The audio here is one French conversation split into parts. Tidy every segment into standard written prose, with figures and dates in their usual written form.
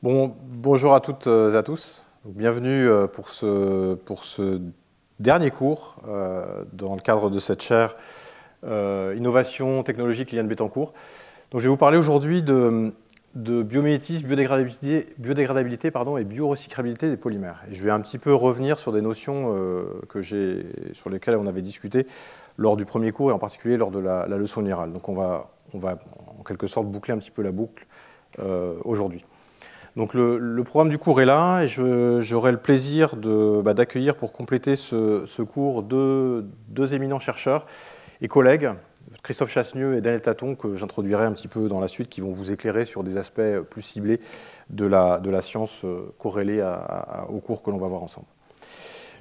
Bon, bonjour à toutes et à tous. Bienvenue pour ce dernier cours dans le cadre de cette chaire Innovation technologique Liliane Bettencourt. Donc, je vais vous parler aujourd'hui de biomimétisme, biodégradabilité et biorecyclabilité des polymères. Et je vais un petit peu revenir sur des notions sur lesquelles on avait discuté lors du premier cours et en particulier lors de la leçon générale. Donc on va en quelque sorte boucler un petit peu la boucle aujourd'hui. Donc le programme du cours est là et j'aurai le plaisir d'accueillir pour compléter ce cours deux éminents chercheurs et collègues, Christophe Chasseneux et Daniel Taton, que j'introduirai un petit peu dans la suite, qui vont vous éclairer sur des aspects plus ciblés de la science corrélée au cours que l'on va voir ensemble.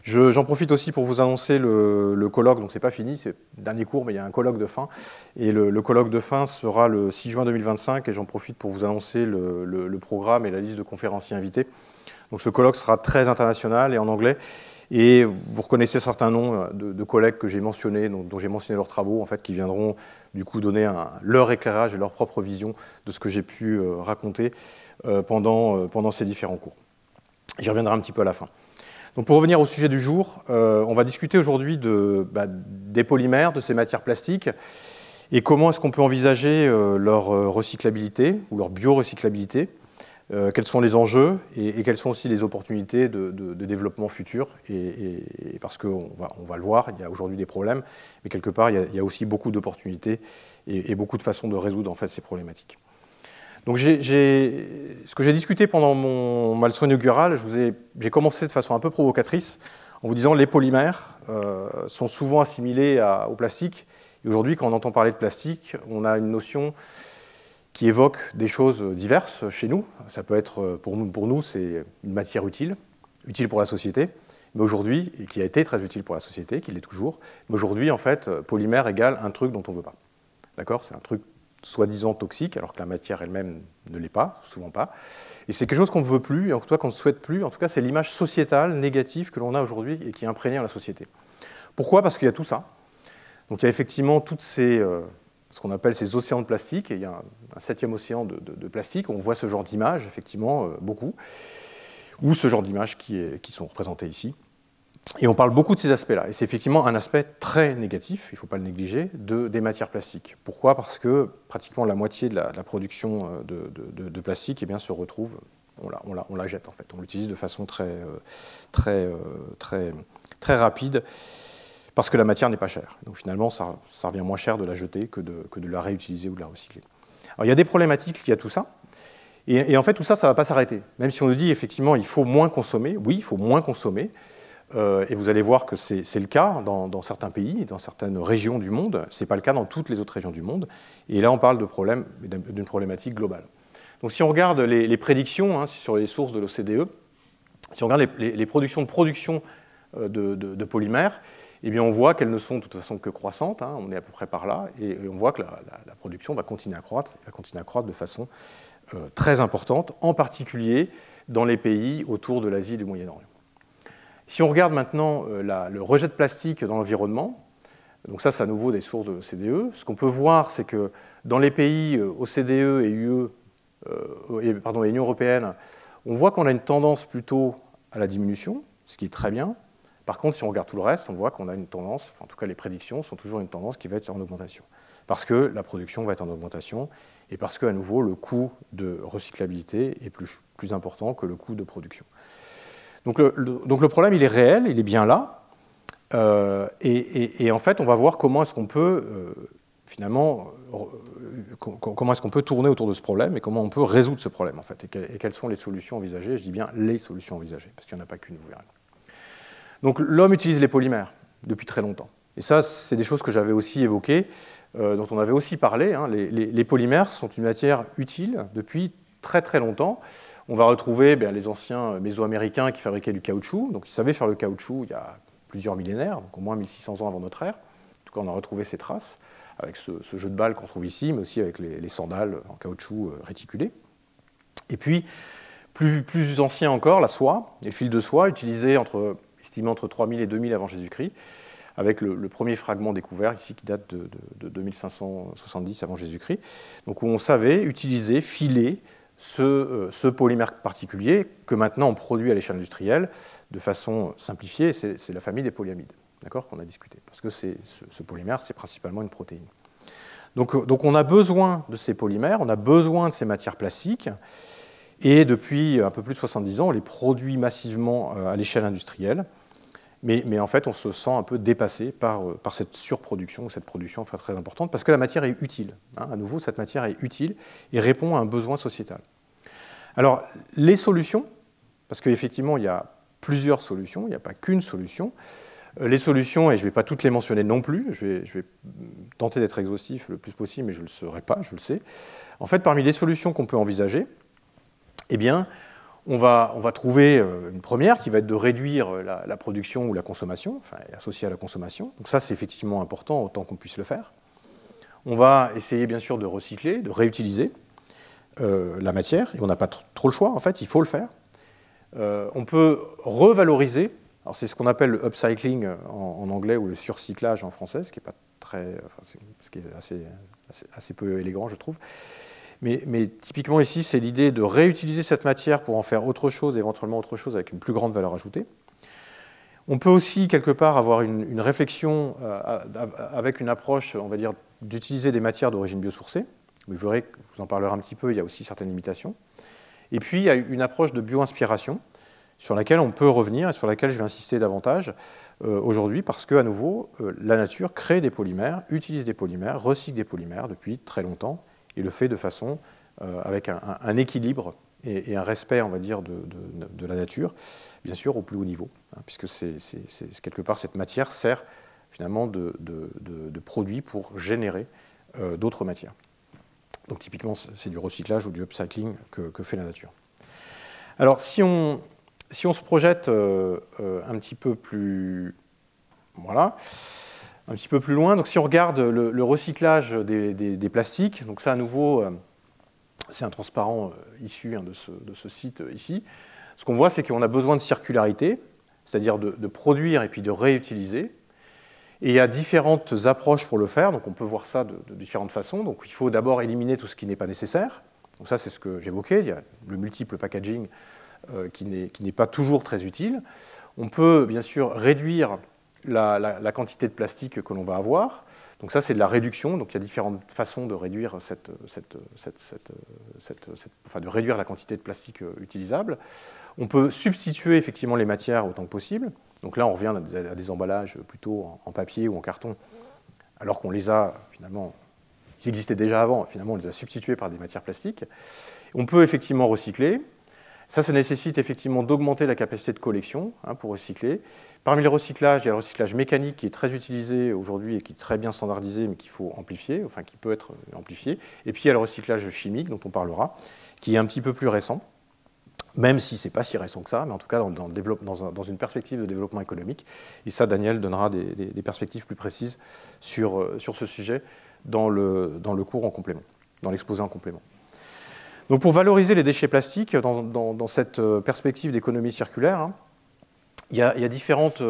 J'en profite aussi pour vous annoncer le colloque, donc c'est pas fini, c'est le dernier cours, mais il y a un colloque de fin. Et le colloque de fin sera le 6 juin 2025, et j'en profite pour vous annoncer le programme et la liste de conférenciers invités. Donc ce colloque sera très international et en anglais. Et vous reconnaissez certains noms de collègues que j'ai mentionnés, dont j'ai mentionné leurs travaux, en fait, qui viendront du coup donner leur éclairage et leur propre vision de ce que j'ai pu raconter pendant ces différents cours. J'y reviendrai un petit peu à la fin. Donc pour revenir au sujet du jour, on va discuter aujourd'hui des polymères, de ces matières plastiques, et comment est-ce qu'on peut envisager leur recyclabilité ou leur biorecyclabilité, quels sont les enjeux et quelles sont aussi les opportunités de développement futur. Et parce qu'on va le voir, il y a aujourd'hui des problèmes, mais quelque part, il y a aussi beaucoup d'opportunités et beaucoup de façons de résoudre en fait, ces problématiques. Donc ce que j'ai discuté pendant ma leçon inaugurale, j'ai commencé de façon un peu provocatrice en vous disant que les polymères sont souvent assimilés au plastique. Et aujourd'hui, quand on entend parler de plastique, on a une notion qui évoque des choses diverses chez nous. Ça peut être, pour nous, c'est une matière utile pour la société, mais aujourd'hui, et qui a été très utile pour la société, qui l'est toujours, mais aujourd'hui, en fait, polymère égale un truc dont on ne veut pas. D'accord ? C'est un truc soi-disant toxique, alors que la matière elle-même ne l'est pas, souvent pas. Et c'est quelque chose qu'on ne veut plus, et en tout cas qu'on ne souhaite plus. En tout cas, c'est l'image sociétale négative que l'on a aujourd'hui et qui est imprégnée dans la société. Pourquoi ? Parce qu'il y a tout ça. Donc il y a effectivement toutes ce qu'on appelle ces océans de plastique, et il y a un 7e océan de plastique, on voit ce genre d'images, effectivement, beaucoup, ou ce genre d'images qui sont représentées ici. Et on parle beaucoup de ces aspects-là. Et c'est effectivement un aspect très négatif, il ne faut pas le négliger, des matières plastiques. Pourquoi ? Parce que pratiquement la moitié de la production de plastique se retrouve, on la jette en fait. On l'utilise de façon très rapide parce que la matière n'est pas chère. Donc finalement, ça revient moins cher de la jeter que de la réutiliser ou de la recycler. Alors il y a des problématiques liées à tout ça. Et en fait, tout ça ne va pas s'arrêter. Même si on nous dit effectivement il faut moins consommer, oui, il faut moins consommer. Et vous allez voir que c'est le cas dans certains pays, dans certaines régions du monde. Ce n'est pas le cas dans toutes les autres régions du monde. Et là, on parle d'une problématique globale. Donc si on regarde les prédictions sur les sources de l'OCDE, si on regarde les productions de polymères, eh bien on voit qu'elles ne sont de toute façon que croissantes. On est à peu près par là. Et on voit que la production va continuer à croître de façon très importante, en particulier dans les pays autour de l'Asie et du Moyen-Orient. Si on regarde maintenant le rejet de plastique dans l'environnement, donc ça c'est à nouveau des sources de l'OCDE, ce qu'on peut voir c'est que dans les pays OCDE et Union européenne, on voit qu'on a une tendance plutôt à la diminution, ce qui est très bien. Par contre, si on regarde tout le reste, on voit qu'on a une tendance, en tout cas les prédictions sont toujours une tendance qui va être en augmentation. Parce que la production va être en augmentation et parce qu'à nouveau le coût de recyclabilité est plus important que le coût de production. Donc le problème, il est réel, il est bien là. Et en fait, on va voir comment est-ce qu'on peut, comment est-ce qu'on peut tourner autour de ce problème et comment on peut résoudre ce problème, en fait, et quelles sont les solutions envisagées. Je dis bien les solutions envisagées, parce qu'il n'y en a pas qu'une, vous verrez. Donc l'homme utilise les polymères depuis très longtemps. Et ça, c'est des choses que j'avais aussi évoquées, dont on avait aussi parlé. Les polymères sont une matière utile depuis très très longtemps. On va retrouver les anciens Mésoaméricains qui fabriquaient du caoutchouc. Donc ils savaient faire le caoutchouc il y a plusieurs millénaires, donc au moins 1600 ans avant notre ère. En tout cas, on a retrouvé ces traces avec ce jeu de balles qu'on trouve ici, mais aussi avec les sandales en caoutchouc réticulé. Et puis, plus ancien encore, la soie, et le fil de soie utilisé estimé entre 3000 et 2000 avant Jésus-Christ, avec le premier fragment découvert ici qui date de 2570 avant Jésus-Christ, donc où on savait utiliser, filer ce polymère particulier que maintenant on produit à l'échelle industrielle de façon simplifiée, c'est la famille des polyamides, d'accord, qu'on a discuté, parce que ce polymère, c'est principalement une protéine. Donc on a besoin de ces polymères, on a besoin de ces matières plastiques, et depuis un peu plus de 70 ans, on les produit massivement à l'échelle industrielle, mais en fait, on se sent un peu dépassé par cette surproduction, cette production enfin, très importante, parce que la matière est utile. Hein, à nouveau, cette matière est utile et répond à un besoin sociétal. Alors, les solutions, parce qu'effectivement, il y a plusieurs solutions, il n'y a pas qu'une solution. Les solutions, et je ne vais pas toutes les mentionner non plus, je vais tenter d'être exhaustif le plus possible, mais je ne le serai pas, je le sais. En fait, parmi les solutions qu'on peut envisager, eh bien, on va trouver une première qui va être de réduire la production ou la consommation, enfin associée à la consommation. Donc ça, c'est effectivement important, autant qu'on puisse le faire. On va essayer bien sûr de recycler, de réutiliser la matière, et on n'a pas trop le choix, en fait, il faut le faire. On peut revaloriser, alors c'est ce qu'on appelle le upcycling en anglais ou le surcyclage en français, ce qui est pas très, enfin, ce qui est assez peu élégant, je trouve. Mais typiquement ici, c'est l'idée de réutiliser cette matière pour en faire autre chose, éventuellement autre chose avec une plus grande valeur ajoutée. On peut aussi, quelque part, avoir une réflexion avec une approche, on va dire, d'utiliser des matières d'origine biosourcée. Vous verrez, je vous en parlerai un petit peu, il y a aussi certaines limitations. Et puis, il y a une approche de bio-inspiration sur laquelle on peut revenir et sur laquelle je vais insister davantage aujourd'hui parce que, à nouveau, la nature crée des polymères, utilise des polymères, recycle des polymères depuis très longtemps. Et le fait de façon avec un équilibre et un respect, on va dire, de la nature, bien sûr, au plus haut niveau, hein, puisque quelque part, cette matière sert finalement de produit pour générer d'autres matières. Donc typiquement, c'est du recyclage ou du upcycling que fait la nature. Alors, si on se projette un petit peu plus... Voilà. Un petit peu plus loin, donc si on regarde le recyclage des plastiques, donc ça à nouveau, c'est un transparent issu de ce site ici. Ce qu'on voit, c'est qu'on a besoin de circularité, c'est-à-dire de produire et puis de réutiliser. Et il y a différentes approches pour le faire, donc on peut voir ça de différentes façons. Donc il faut d'abord éliminer tout ce qui n'est pas nécessaire. Donc ça, c'est ce que j'évoquais, il y a le multiple packaging qui n'est pas toujours très utile. On peut bien sûr réduire la quantité de plastique que l'on va avoir. Donc ça, c'est de la réduction. Donc il y a différentes façons de réduire, de réduire la quantité de plastique utilisable. On peut substituer effectivement les matières autant que possible. Donc là, on revient à des emballages plutôt en papier ou en carton, alors qu'on les a finalement, ils existaient déjà avant, finalement on les a substitués par des matières plastiques. On peut effectivement recycler. Ça nécessite effectivement d'augmenter la capacité de collection pour recycler. Parmi les recyclages, il y a le recyclage mécanique qui est très utilisé aujourd'hui et qui est très bien standardisé, mais qu'il faut amplifier, enfin qui peut être amplifié. Et puis il y a le recyclage chimique, dont on parlera, qui est un petit peu plus récent, même si ce n'est pas si récent que ça, mais en tout cas dans une perspective de développement économique. Et ça, Daniel donnera des perspectives plus précises sur ce sujet dans le cours en complément, dans l'exposé en complément. Donc pour valoriser les déchets plastiques dans cette perspective d'économie circulaire, il y a différentes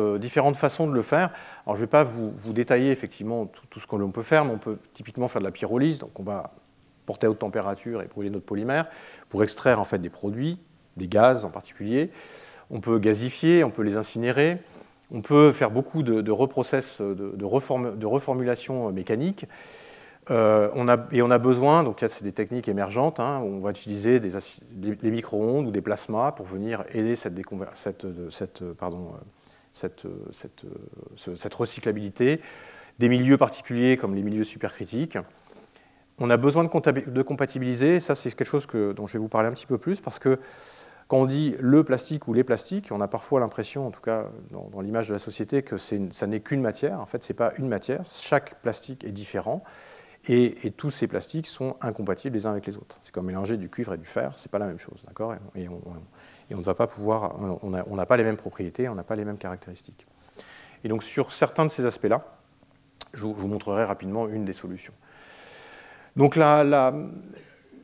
façons de le faire. Alors je ne vais pas vous détailler effectivement tout ce que l'on peut faire, mais on peut typiquement faire de la pyrolyse. Donc on va porter à haute température et brûler notre polymère pour extraire en fait des produits, des gaz en particulier. On peut gazifier, on peut les incinérer. On peut faire beaucoup de reprocess, de reformulation mécanique. On a besoin, donc c'est des techniques émergentes, on va utiliser les micro-ondes ou des plasmas pour venir aider cette recyclabilité. Des milieux particuliers comme les milieux supercritiques. On a besoin de compatibiliser, ça c'est quelque chose dont je vais vous parler un petit peu plus, parce que quand on dit le plastique ou les plastiques, on a parfois l'impression, en tout cas dans l'image de la société, que ça n'est qu'une matière. En fait, ce n'est pas une matière, chaque plastique est différent. Et tous ces plastiques sont incompatibles les uns avec les autres. C'est comme mélanger du cuivre et du fer, ce n'est pas la même chose, d'accord ? Et on ne va pas pouvoir, on n'a pas les mêmes propriétés, on n'a pas les mêmes caractéristiques. Et donc sur certains de ces aspects-là, je vous montrerai rapidement une des solutions. Donc la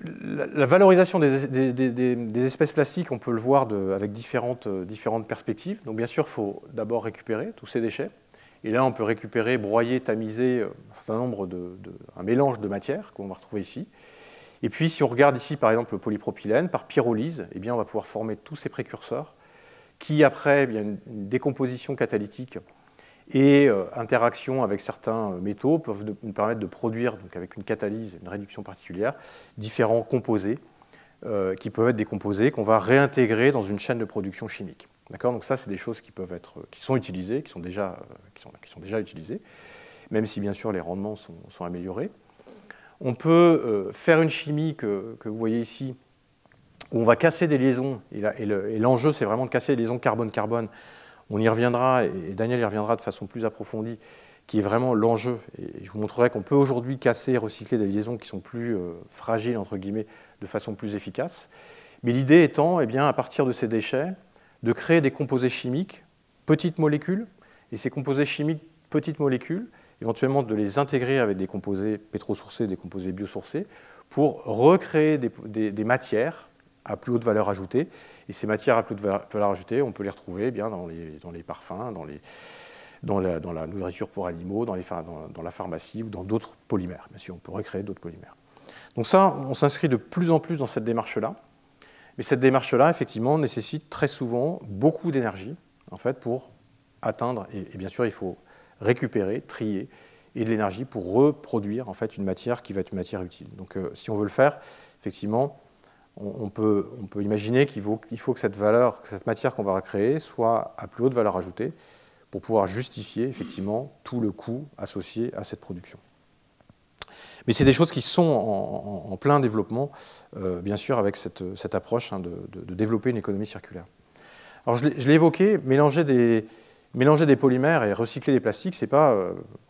valorisation des espèces plastiques, on peut le voir avec différentes perspectives. Donc bien sûr, il faut d'abord récupérer tous ces déchets. Et là, on peut récupérer, broyer, tamiser un mélange de matières qu'on va retrouver ici. Et puis, si on regarde ici, par exemple, le polypropylène, par pyrolyse, eh bien, on va pouvoir former tous ces précurseurs qui, après, eh bien, une décomposition catalytique et interaction avec certains métaux peuvent nous permettre de produire, donc avec une catalyse, une réduction particulière, différents composés qui peuvent être des composés qu'on va réintégrer dans une chaîne de production chimique. Donc ça, c'est des choses qui sont utilisées, qui sont déjà utilisées, même si bien sûr les rendements sont améliorés. On peut faire une chimie que vous voyez ici, où on va casser des liaisons, et l'enjeu c'est vraiment de casser les liaisons carbone-carbone. On y reviendra, et Daniel y reviendra de façon plus approfondie, qui est vraiment l'enjeu. Et je vous montrerai qu'on peut aujourd'hui casser et recycler des liaisons qui sont plus fragiles, entre guillemets, de façon plus efficace. Mais l'idée étant, eh bien, à partir de ces déchets, de créer des composés chimiques, petites molécules, et ces composés chimiques, petites molécules, éventuellement de les intégrer avec des composés pétrosourcés, des composés biosourcés, pour recréer des matières à plus haute valeur ajoutée. Et ces matières à plus haute valeur ajoutée, on peut les retrouver bien dans les parfums, dans la nourriture pour animaux, dans la pharmacie ou dans d'autres polymères. Bien sûr, on peut recréer d'autres polymères. Donc ça, on s'inscrit de plus en plus dans cette démarche-là. Mais cette démarche-là, effectivement, nécessite très souvent beaucoup d'énergie, en fait, pour atteindre, et bien sûr, il faut récupérer, trier, et de l'énergie pour reproduire, en fait, une matière qui va être une matière utile. Donc, si on veut le faire, effectivement, on peut imaginer qu'il faut que cette matière qu'on va recréer soit à plus haute valeur ajoutée pour pouvoir justifier, effectivement, tout le coût associé à cette production. Mais c'est des choses qui sont en plein développement, bien sûr, avec cette approche de développer une économie circulaire. Alors, je l'ai évoqué, mélanger des polymères et recycler des plastiques, ce n'est pas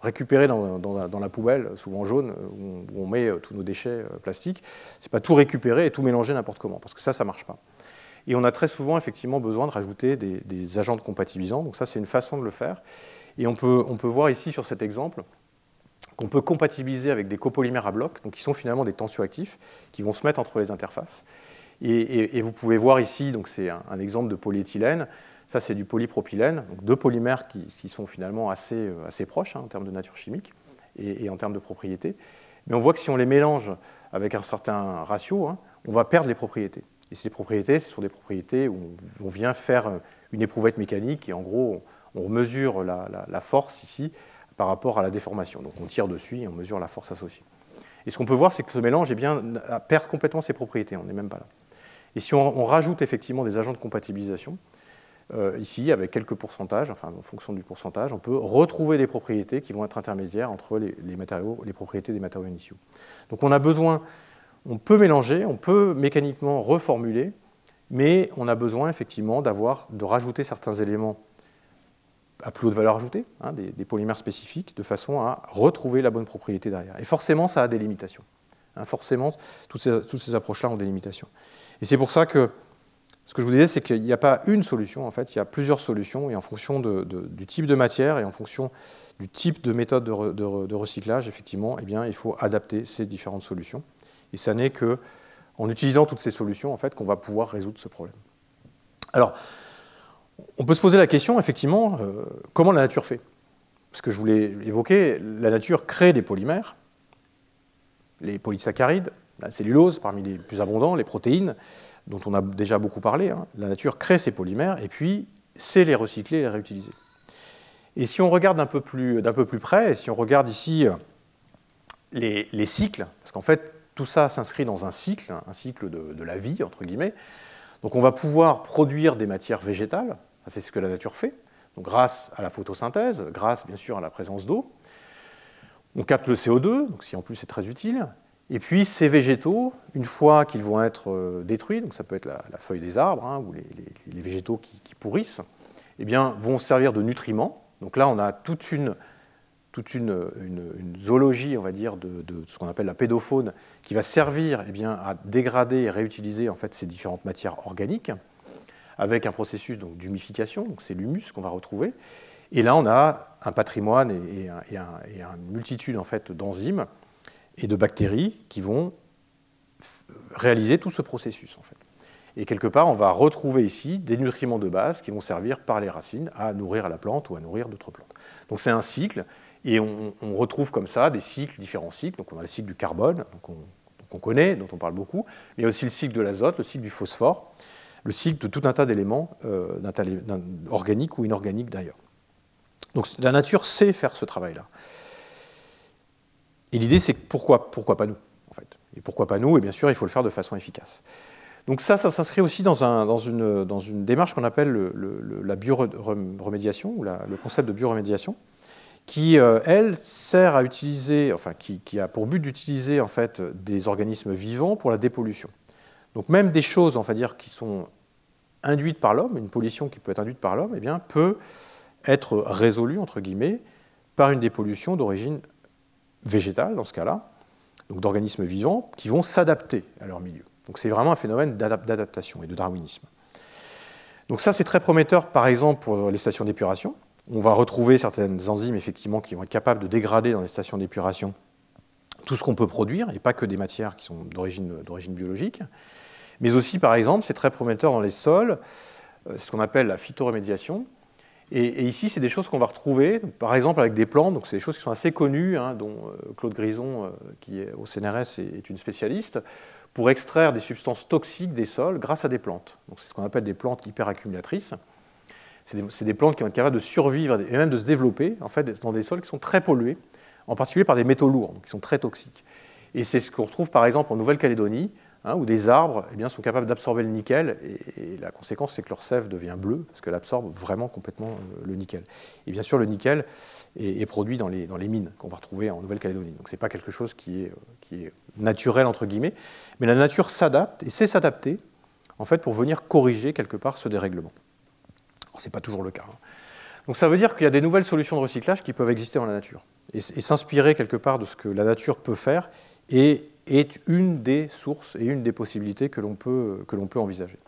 récupérer dans la poubelle, souvent jaune, où on met tous nos déchets plastiques. Ce n'est pas tout récupérer et tout mélanger n'importe comment, parce que ça ne marche pas. Et on a très souvent, effectivement, besoin de rajouter des agents compatibilisants. Donc ça, c'est une façon de le faire. Et on peut voir ici, sur cet exemple, qu'on peut compatibiliser avec des copolymères à bloc, donc qui sont finalement des tensioactifs, qui vont se mettre entre les interfaces. Et vous pouvez voir ici, donc c'est un exemple de polyéthylène. Ça, c'est du polypropylène, donc deux polymères qui sont finalement assez proches en termes de nature chimique et en termes de propriétés. Mais on voit que si on les mélange avec un certain ratio, on va perdre les propriétés. Et ces propriétés, ce sont des propriétés où on vient faire une éprouvette mécanique et en gros, on mesure la force ici par rapport à la déformation. Donc on tire dessus et on mesure la force associée. Et ce qu'on peut voir, c'est que ce mélange perd complètement ses propriétés, on n'est même pas là. Et si on rajoute effectivement des agents de compatibilisation, ici, avec quelques pourcentages, enfin en fonction du pourcentage, on peut retrouver des propriétés qui vont être intermédiaires entre les propriétés des matériaux initiaux. Donc on peut mélanger, on peut mécaniquement reformuler, mais on a besoin effectivement de rajouter certains éléments à plus haute valeur ajoutée, des polymères spécifiques, de façon à retrouver la bonne propriété derrière. Et forcément, ça a des limitations. Forcément, toutes ces approches-là ont des limitations. Et c'est pour ça que ce que je vous disais, c'est qu'il n'y a pas une solution, en fait, il y a plusieurs solutions, et en fonction du type de matière et en fonction du type de méthode de recyclage, effectivement, eh bien, il faut adapter ces différentes solutions. Et ça n'est qu'en utilisant toutes ces solutions, en fait, qu'on va pouvoir résoudre ce problème. Alors, on peut se poser la question, effectivement, comment la nature fait? Parce que je vous l'ai évoqué, la nature crée des polymères, les polysaccharides, la cellulose parmi les plus abondants, les protéines, dont on a déjà beaucoup parlé. La nature crée ces polymères et puis sait les recycler et les réutiliser. Et si on regarde d'un peu plus près, et si on regarde ici les cycles, parce qu'en fait, tout ça s'inscrit dans un cycle de la vie, entre guillemets. Donc on va pouvoir produire des matières végétales, c'est ce que la nature fait, donc grâce à la photosynthèse, grâce bien sûr à la présence d'eau. On capte le CO2, donc si en plus c'est très utile. Et puis ces végétaux, une fois qu'ils vont être détruits, donc ça peut être la feuille des arbres ou les végétaux qui pourrissent, eh bien, vont servir de nutriments. Donc là on a toute une zoologie, on va dire, de ce qu'on appelle la pédofaune, qui va servir à dégrader et réutiliser en fait, ces différentes matières organiques, avec un processus d'humification, donc c'est l'humus qu'on va retrouver. Et là, on a un patrimoine et une multitude en fait, d'enzymes et de bactéries qui vont réaliser tout ce processus. En fait. Et quelque part, on va retrouver ici des nutriments de base qui vont servir par les racines à nourrir la plante ou à nourrir d'autres plantes. Donc c'est un cycle. Et on retrouve comme ça des cycles, différents cycles. Donc on a le cycle du carbone, donc qu'on connaît, dont on parle beaucoup, mais il y a aussi le cycle de l'azote, le cycle du phosphore, le cycle de tout un tas d'éléments organiques ou inorganiques d'ailleurs. Donc la nature sait faire ce travail-là. Et l'idée, c'est pourquoi pas nous, en fait. Et pourquoi pas nous? Et bien sûr, il faut le faire de façon efficace. Donc ça s'inscrit aussi dans une démarche qu'on appelle la bioremédiation, ou le concept de bioremédiation, qui, elle, sert à utiliser, enfin, qui a pour but d'utiliser en fait des organismes vivants pour la dépollution. Donc même des choses, on va dire, qui sont induites par l'homme, une pollution qui peut être induite par l'homme, eh bien, peut être résolue, entre guillemets, par une dépollution d'origine végétale, dans ce cas-là, donc d'organismes vivants qui vont s'adapter à leur milieu. Donc c'est vraiment un phénomène d'adaptation et de darwinisme. Donc ça, c'est très prometteur, par exemple, pour les stations d'épuration. On va retrouver certaines enzymes, effectivement, qui vont être capables de dégrader dans les stations d'épuration tout ce qu'on peut produire, et pas que des matières qui sont d'origine biologique. Mais aussi, par exemple, c'est très prometteur dans les sols, c'est ce qu'on appelle la phytoremédiation. Et ici, c'est des choses qu'on va retrouver, par exemple, avec des plantes. Donc c'est des choses qui sont assez connues, hein, dont Claude Grison, qui est au CNRS, est une spécialiste, pour extraire des substances toxiques des sols grâce à des plantes. Donc c'est ce qu'on appelle des plantes hyperaccumulatrices. C'est des plantes qui vont être capables de survivre et même de se développer en fait, dans des sols qui sont très pollués, en particulier par des métaux lourds, donc qui sont très toxiques. Et c'est ce qu'on retrouve par exemple en Nouvelle-Calédonie, hein, où des arbres eh bien, sont capables d'absorber le nickel, et la conséquence c'est que leur sève devient bleue, parce qu'elle absorbe vraiment complètement le nickel. Et bien sûr, le nickel est produit dans les mines qu'on va retrouver en Nouvelle-Calédonie. Donc ce n'est pas quelque chose qui est naturel, entre guillemets, mais la nature s'adapte, et sait s'adapter, en fait, pour venir corriger quelque part ce dérèglement. Ce n'est pas toujours le cas. Donc ça veut dire qu'il y a des nouvelles solutions de recyclage qui peuvent exister dans la nature. Et s'inspirer quelque part de ce que la nature peut faire est une des sources et une des possibilités que l'on peut envisager.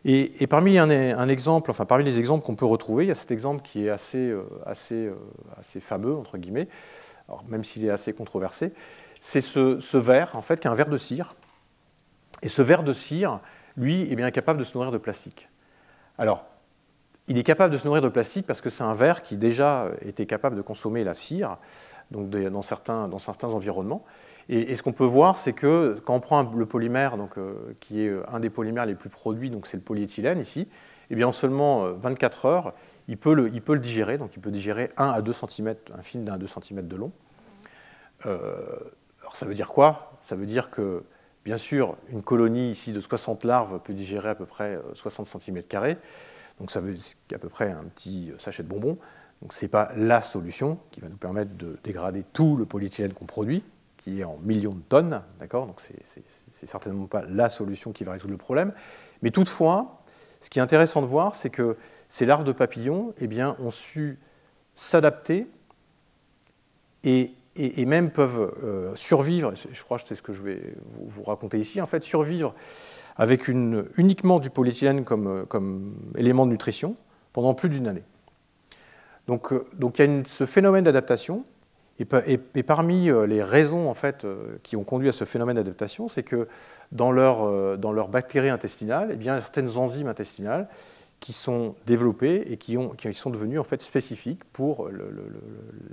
Et parmi parmi les exemples qu'on peut retrouver, il y a cet exemple qui est assez fameux, entre guillemets, alors même s'il est assez controversé, c'est ce ver, en fait, qui est un ver de cire. Et ce ver de cire, lui, est bien capable de se nourrir de plastique. Alors, il est capable de se nourrir de plastique parce que c'est un ver qui déjà était capable de consommer la cire donc dans certains environnements. Et ce qu'on peut voir, c'est que quand on prend le polymère, donc, qui est un des polymères les plus produits, donc c'est le polyéthylène ici, eh bien en seulement 24 heures, il peut le digérer, donc il peut digérer 1 à 2 cm, un film d'1 à 2 cm de long. Alors ça veut dire quoi? Ça veut dire que, bien sûr, une colonie ici de 60 larves peut digérer à peu près 60 cm². Donc ça veut dire à peu près un petit sachet de bonbons. Donc ce n'est pas la solution qui va nous permettre de dégrader tout le polyéthylène qu'on produit, qui est en millions de tonnes, d'accord? Donc c'est certainement pas la solution qui va résoudre le problème. Mais toutefois, ce qui est intéressant de voir, c'est que ces larves de papillons eh bien, ont su s'adapter et même peuvent survivre, je crois que c'est ce que je vais vous raconter ici, en fait, survivre avec uniquement du polyéthylène comme élément de nutrition pendant plus d'1 année. Donc il y a ce phénomène d'adaptation, et parmi les raisons en fait, qui ont conduit à ce phénomène d'adaptation, c'est que dans leur bactéries intestinales, eh bien, il y a certaines enzymes intestinales qui sont développées et qui sont devenues en fait, spécifiques pour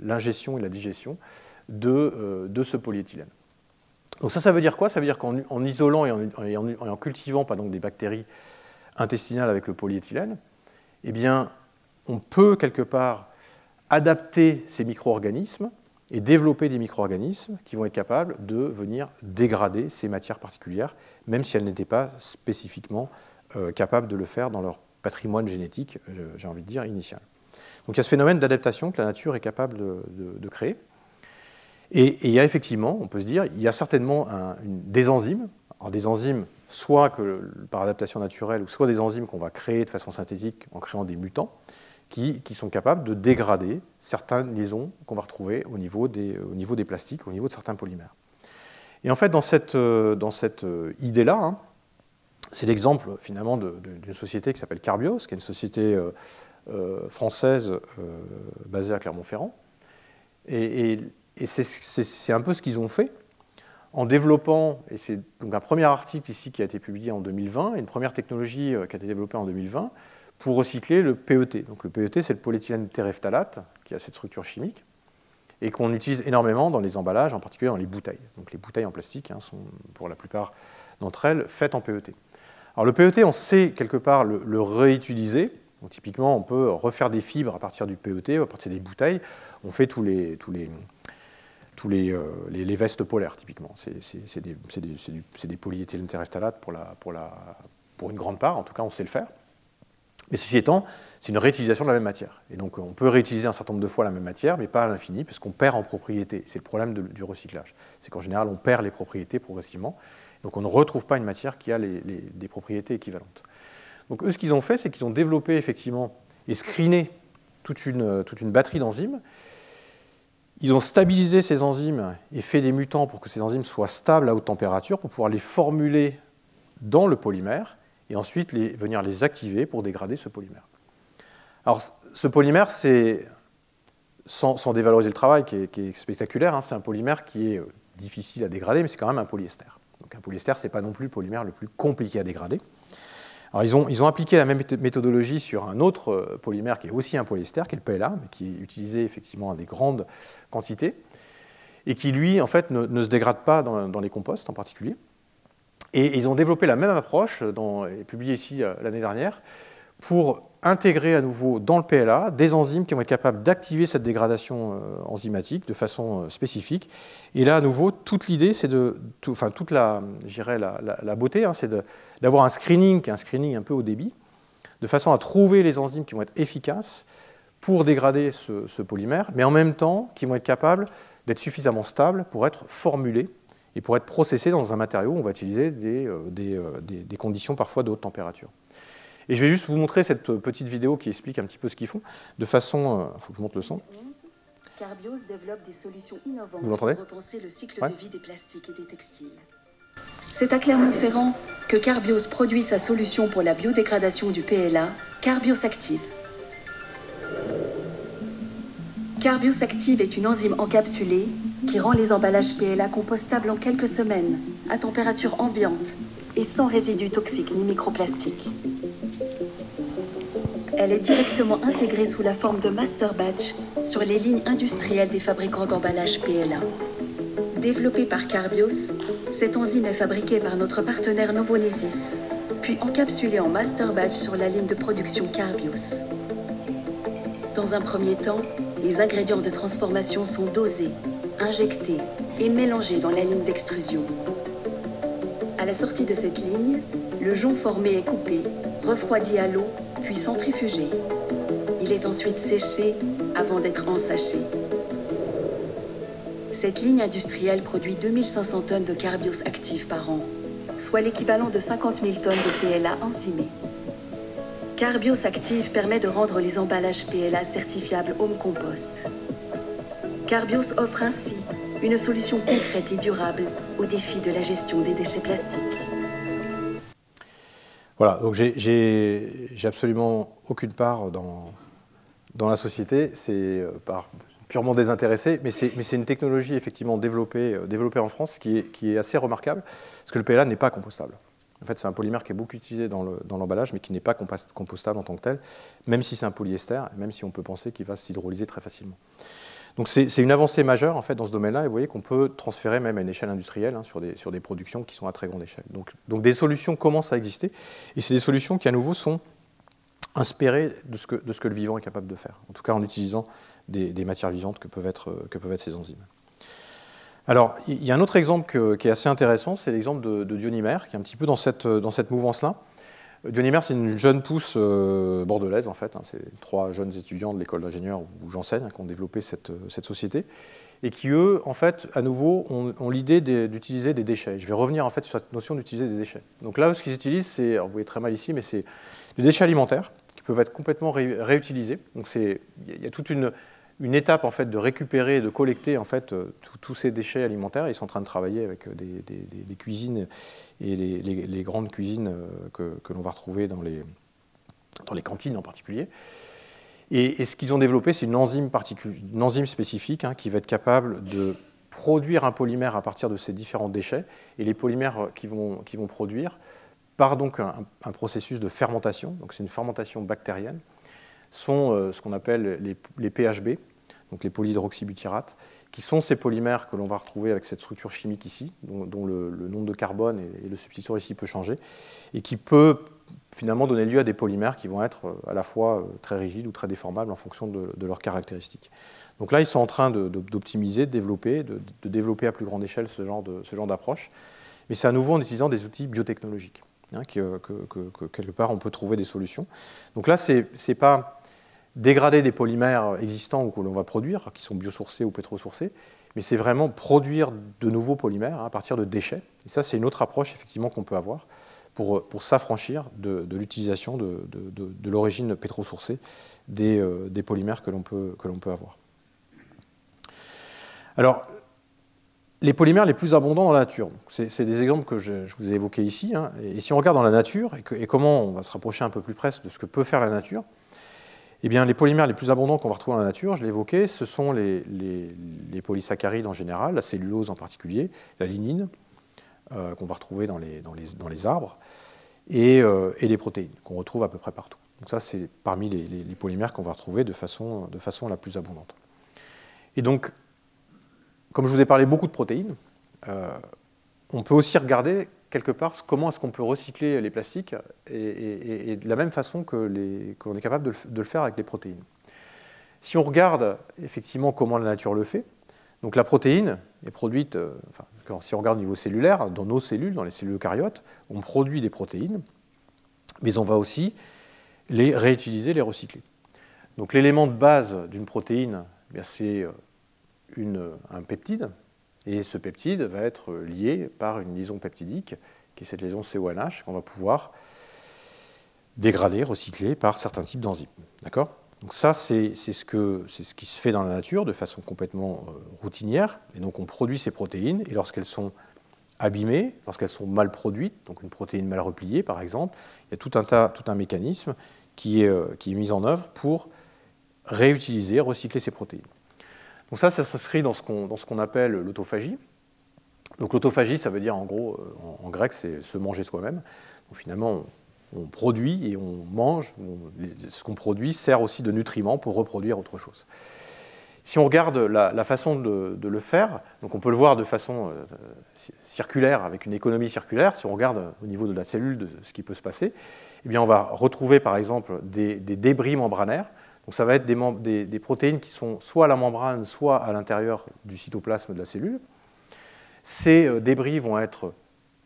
l'ingestion et la digestion de ce polyéthylène. Donc ça veut dire quoi? Ça veut dire qu'en isolant et en cultivant des bactéries intestinales avec le polyéthylène, eh bien, on peut quelque part adapter ces micro-organismes et développer des micro-organismes qui vont être capables de venir dégrader ces matières particulières, même si elles n'étaient pas spécifiquement capables de le faire dans leur patrimoine génétique, j'ai envie de dire, initial. Donc il y a ce phénomène d'adaptation que la nature est capable de créer. Et il y a effectivement, on peut se dire, il y a certainement des enzymes, alors des enzymes soit par adaptation naturelle, ou soit des enzymes qu'on va créer de façon synthétique en créant des mutants, qui sont capables de dégrader certaines liaisons qu'on va retrouver au niveau des plastiques, au niveau de certains polymères. Et en fait, dans cette idée-là, hein, c'est l'exemple finalement d'une société qui s'appelle Carbios, qui est une société française basée à Clermont-Ferrand. Et c'est un peu ce qu'ils ont fait en développant, et c'est donc un premier article ici qui a été publié en 2020, et une première technologie qui a été développée en 2020 pour recycler le PET. Donc le PET, c'est le polyéthylène terephthalate, qui a cette structure chimique. et qu'on utilise énormément dans les emballages, en particulier dans les bouteilles. Donc les bouteilles en plastique sont, pour la plupart d'entre elles, faites en PET. Alors le PET, on sait quelque part le réutiliser. Donc, typiquement, on peut refaire des fibres à partir du PET, à partir des bouteilles. On fait tous les vestes polaires, typiquement. C'est des polyéthylène terephthalate pour une grande part, en tout cas, on sait le faire. Mais ceci étant, c'est une réutilisation de la même matière. Et donc, on peut réutiliser un certain nombre de fois la même matière, mais pas à l'infini, puisqu'on perd en propriété. C'est le problème du recyclage. C'est qu'en général, on perd les propriétés progressivement. Donc, on ne retrouve pas une matière qui a des propriétés équivalentes. Donc, eux, ce qu'ils ont fait, c'est qu'ils ont développé, effectivement, et screené toute une batterie d'enzymes. Ils ont stabilisé ces enzymes et fait des mutants pour que ces enzymes soient stables à haute température pour pouvoir les formuler dans le polymère et ensuite venir les activer pour dégrader ce polymère. Alors, ce polymère, c'est, sans dévaloriser le travail qui est spectaculaire, hein, c'est un polymère qui est difficile à dégrader, mais c'est quand même un polyester. Donc un polyester, ce n'est pas non plus le polymère le plus compliqué à dégrader. Alors, ils ont appliqué la même méthodologie sur un autre polymère qui est aussi un polyester, qui est le PLA, mais qui est utilisé effectivement à des grandes quantités, et qui, lui, en fait, ne se dégrade pas dans les composts en particulier. Et ils ont développé la même approche, publiée ici l'année dernière, pour intégrer à nouveau dans le PLA des enzymes qui vont être capables d'activer cette dégradation enzymatique de façon spécifique. Et là, à nouveau, toute l'idée, c'est toute la beauté, hein, c'est d'avoir un screening un peu haut débit, de façon à trouver les enzymes qui vont être efficaces pour dégrader ce polymère, mais en même temps qui vont être capables d'être suffisamment stables pour être formulés et pour être processés dans un matériau où on va utiliser des conditions parfois de haute température. Et je vais juste vous montrer cette petite vidéo qui explique un petit peu ce qu'ils font, de façon... Il faut que je monte le son. Carbios développe des solutions innovantes pour repenser le cycle de vie des plastiques et des textiles. C'est à Clermont-Ferrand que Carbios produit sa solution pour la biodégradation du PLA, Carbios Active. Carbios Active est une enzyme encapsulée qui rend les emballages PLA compostables en quelques semaines, à température ambiante et sans résidus toxiques ni microplastiques. Elle est directement intégrée sous la forme de master batch sur les lignes industrielles des fabricants d'emballages PLA. Développée par Carbios, cette enzyme est fabriquée par notre partenaire Novonesis, puis encapsulée en master batch sur la ligne de production Carbios. Dans un premier temps, les ingrédients de transformation sont dosés, injectés et mélangés dans la ligne d'extrusion. À la sortie de cette ligne, le jonc formé est coupé, refroidi à l'eau, puis centrifugé. Il est ensuite séché avant d'être ensaché. Cette ligne industrielle produit 2500 tonnes de Carbios Active par an, soit l'équivalent de 50 000 tonnes de PLA enzymé. Carbios Active permet de rendre les emballages PLA certifiables Home Compost. Carbios offre ainsi une solution concrète et durable au défi de la gestion des déchets plastiques. Voilà, donc j'ai absolument aucune part dans la société, c'est purement désintéressé, mais c'est une technologie effectivement développée en France qui est assez remarquable, parce que le PLA n'est pas compostable. En fait, c'est un polymère qui est beaucoup utilisé dans l'emballage, mais qui n'est pas compostable en tant que tel, même si c'est un polyester, même si on peut penser qu'il va s'hydrolyser très facilement. Donc c'est une avancée majeure en fait, dans ce domaine-là, et vous voyez qu'on peut transférer même à une échelle industrielle, hein, sur des productions qui sont à très grande échelle. Donc des solutions commencent à exister, et c'est des solutions qui à nouveau sont inspirées de ce que le vivant est capable de faire, en tout cas en utilisant des matières vivantes que peuvent être ces enzymes. Alors, il y a un autre exemple qui est assez intéressant, c'est l'exemple de Dionymère, qui est un petit peu dans cette mouvance-là. Dionymère, c'est une jeune pousse bordelaise, en fait. Hein, c'est 3 jeunes étudiants de l'école d'ingénieurs où j'enseigne, hein, qui ont développé cette société, et qui, eux, en fait, à nouveau, ont l'idée d'utiliser des déchets. Je vais revenir, en fait, sur cette notion d'utiliser des déchets. Donc là, ce qu'ils utilisent, c'est, vous voyez très mal ici, mais c'est des déchets alimentaires qui peuvent être complètement réutilisés. Donc il y a toute une étape en fait, de récupérer et de collecter en fait, tous ces déchets alimentaires. Ils sont en train de travailler avec des cuisines et les grandes cuisines que l'on va retrouver dans les cantines en particulier. Et ce qu'ils ont développé, c'est une enzyme spécifique, hein, qui va être capable de produire un polymère à partir de ces différents déchets. Et les polymères qu'ils vont produire par donc un processus de fermentation, donc c'est une fermentation bactérienne, sont ce qu'on appelle les PHB. donc les polyhydroxybutyrates, qui sont ces polymères que l'on va retrouver avec cette structure chimique ici, dont le nombre de carbone et le substituant ici peut changer, et qui peut finalement donner lieu à des polymères qui vont être à la fois très rigides ou très déformables en fonction de leurs caractéristiques. Donc là, ils sont en train d'optimiser, de développer à plus grande échelle ce genre d'approche, mais c'est à nouveau en utilisant des outils biotechnologiques, hein, que quelque part on peut trouver des solutions. Donc là, c'est pas dégrader des polymères existants ou que l'on va produire, qui sont biosourcés ou pétrosourcés, mais c'est vraiment produire de nouveaux polymères, hein, à partir de déchets. Et ça, c'est une autre approche effectivement qu'on peut avoir pour s'affranchir de l'utilisation de l'origine pétrosourcée des polymères que l'on peut avoir. Alors, les polymères les plus abondants dans la nature, c'est des exemples que je vous ai évoqués ici, hein, et si on regarde dans la nature, et comment on va se rapprocher un peu plus près de ce que peut faire la nature, eh bien, les polymères les plus abondants qu'on va retrouver dans la nature, je l'ai évoqué, ce sont les polysaccharides en général, la cellulose en particulier, la lignine, qu'on va retrouver dans les arbres, et les protéines, qu'on retrouve à peu près partout. Donc ça, c'est parmi les polymères qu'on va retrouver de façon la plus abondante. Et donc, comme je vous ai parlé beaucoup de protéines, on peut aussi regarder quelque part comment est-ce qu'on peut recycler les plastiques et de la même façon que l'on est capable de le faire avec les protéines. Si on regarde effectivement comment la nature le fait, donc la protéine est produite, si on regarde au niveau cellulaire, dans nos cellules, dans les cellules eucaryotes, on produit des protéines, mais on va aussi les réutiliser, les recycler. Donc l'élément de base d'une protéine, c'est un peptide, et ce peptide va être lié par une liaison peptidique, qui est cette liaison CONH, qu'on va pouvoir dégrader, recycler par certains types d'enzymes. D'accord ? Donc ça, c'est ce qui se fait dans la nature de façon complètement routinière, et donc on produit ces protéines, et lorsqu'elles sont abîmées, lorsqu'elles sont mal produites, donc une protéine mal repliée par exemple, il y a tout un mécanisme qui est mis en œuvre pour réutiliser, recycler ces protéines. Donc ça s'inscrit dans ce qu'on appelle l'autophagie. Donc l'autophagie, ça veut dire en gros, en grec, c'est se manger soi-même. Donc finalement, on produit et on mange. Ce qu'on produit sert aussi de nutriments pour reproduire autre chose. Si on regarde la façon de le faire, donc on peut le voir de façon circulaire, avec une économie circulaire. Si on regarde au niveau de la cellule de ce qui peut se passer, eh bien on va retrouver par exemple des débris membranaires. Donc ça va être des protéines qui sont soit à la membrane, soit à l'intérieur du cytoplasme de la cellule. Ces débris vont être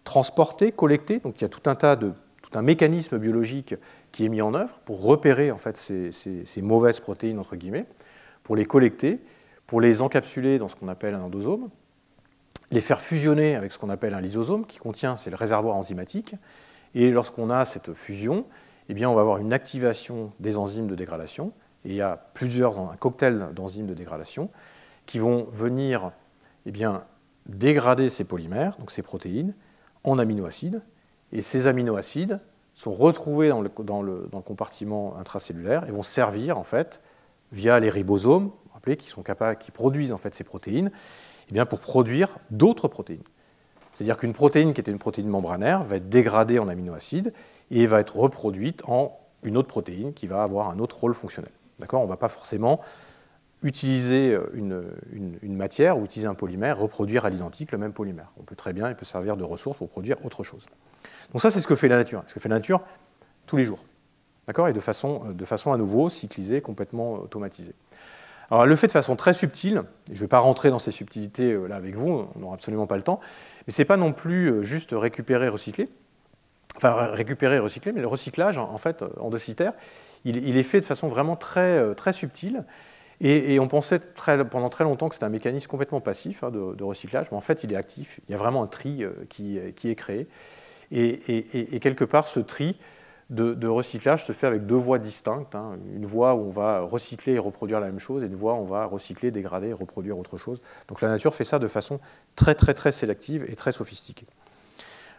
transportés, collectés. Donc il y a tout un mécanisme biologique qui est mis en œuvre pour repérer en fait, ces mauvaises protéines, entre guillemets, pour les collecter, pour les encapsuler dans ce qu'on appelle un endosome, les faire fusionner avec ce qu'on appelle un lysosome, qui contient, c'est le réservoir enzymatique. Et lorsqu'on a cette fusion, eh bien, on va avoir une activation des enzymes de dégradation. Et il y a un cocktail d'enzymes de dégradation qui vont venir dégrader ces polymères, donc ces protéines, en aminoacides. Et ces aminoacides sont retrouvés dans le compartiment intracellulaire et vont servir, en fait, via les ribosomes, qui produisent en fait, ces protéines, pour produire d'autres protéines. C'est-à-dire qu'une protéine qui était une protéine membranaire va être dégradée en aminoacides et va être reproduite en une autre protéine qui va avoir un autre rôle fonctionnel. D'accord ? On ne va pas forcément utiliser une matière ou utiliser un polymère, reproduire à l'identique le même polymère. Il peut servir de ressource pour produire autre chose. Donc ça, c'est ce que fait la nature. Ce que fait la nature tous les jours. D'accord ? Et de façon à nouveau cyclisée, complètement automatisée. Alors, elle le fait de façon très subtile. Je ne vais pas rentrer dans ces subtilités là avec vous, on n'aura absolument pas le temps. Mais ce n'est pas non plus juste récupérer, recycler. Enfin, récupérer et recycler, mais le recyclage, en fait, endocitaire, il est fait de façon vraiment très, très subtile. Et on pensait pendant très longtemps que c'était un mécanisme complètement passif de recyclage, mais en fait, il est actif. Il y a vraiment un tri qui est créé. Et quelque part, ce tri de recyclage se fait avec deux voies distinctes. Une voie où on va recycler et reproduire la même chose, et une voie où on va recycler, dégrader et reproduire autre chose. Donc la nature fait ça de façon très, très, très sélective et très sophistiquée.